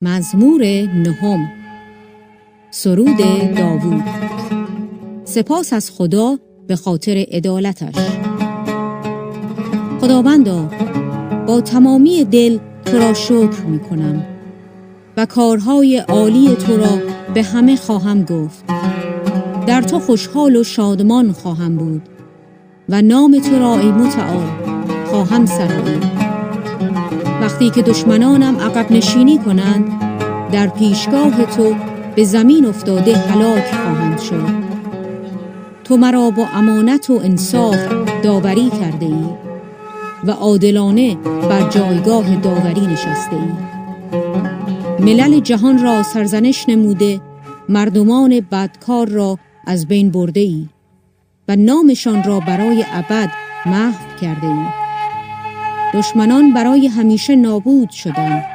مزمور 9. سرود داوود. سپاس از خدا به خاطر عدالتش. خداوندا، با تمامی دل تو را شکر می کنم و کارهای عالی تو را به همه خواهم گفت. در تو خوشحال و شادمان خواهم بود و نام تو را ای متعال خواهم سرایید. وقتی که دشمنانم عقب نشینی کنند، در پیشگاه تو به زمین افتاده هلاک خواهند شد. تو مرا با امانت و انصاف داوری کرده ای و عادلانه بر جایگاه داوری نشسته ای. ملل جهان را سرزنش نموده، مردمان بدکار را از بین برده ای و نامشان را برای ابد محو کرده ای. دشمنان برای همیشه نابود شدند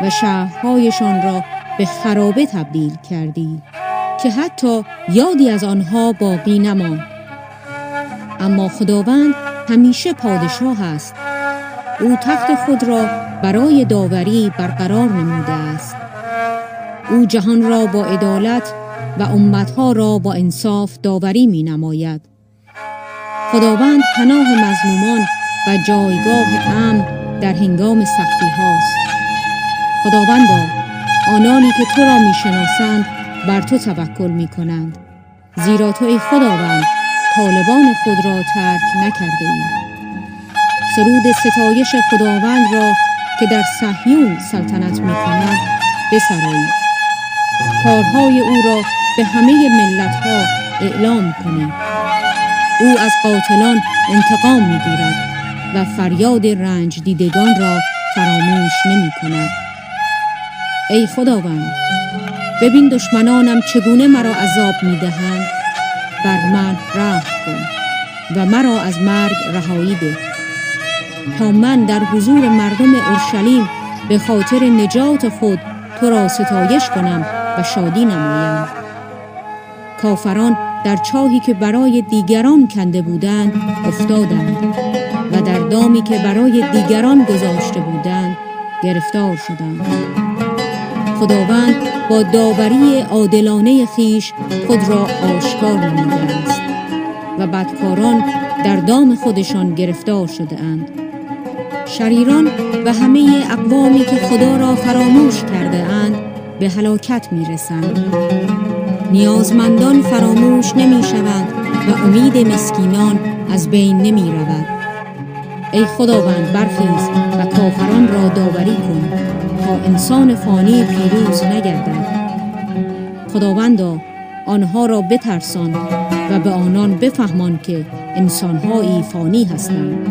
و شهرهایشان را به خرابه تبدیل کردی که حتی یادی از آنها باقی نماند. اما خداوند همیشه پادشاه است. او تخت خود را برای داوری برقرار نموده است. او جهان را با عدالت و امتها را با انصاف داوری می نماید. خداوند پناه مظلومان و جایگاه امن در هنگام سختی هاست. خداوندا، آنانی که تو را می شناسند بر تو توکل می کنند، زیرا تو ای خداوند طالبان خود را ترک نکرده ای. سرود ستایش خداوند را که در صهیون سلطنت می کند بسرایید. کارهای او را به همه ملتها اعلام کنید. او از قاتلان انتقام می گیرد و فریاد رنج دیدگان را فراموش نمی کند. ای خداوند، ببین دشمنانم چگونه مرا عذاب می دهند. بر من رحم کن و مرا از مرگ رهایی ده، تا من در حضور مردم اورشلیم به خاطر نجات خود تو را ستایش کنم و شادی نمایم. کافران در چاهی که برای دیگران کنده بودند افتادند و در دامی که برای دیگران گذاشته بودند گرفتار شدند. خداوند با داوری عادلانه خویش خود را آشکار نموده است و بدکاران در دام خودشان گرفتار شده اند. شریران و همه اقوامی که خدا را فراموش کرده اند به هلاکت می رسند. نیازمندان فراموش نمی شوند و امید مسکینان از بین نمی رود. ای خداوند، برخیز و کافران را داوری کن تا انسان فانی پیروز نگردد. خداوندا، آنها را بترسان و به آنان بفهمان که انسانهایی فانی هستند.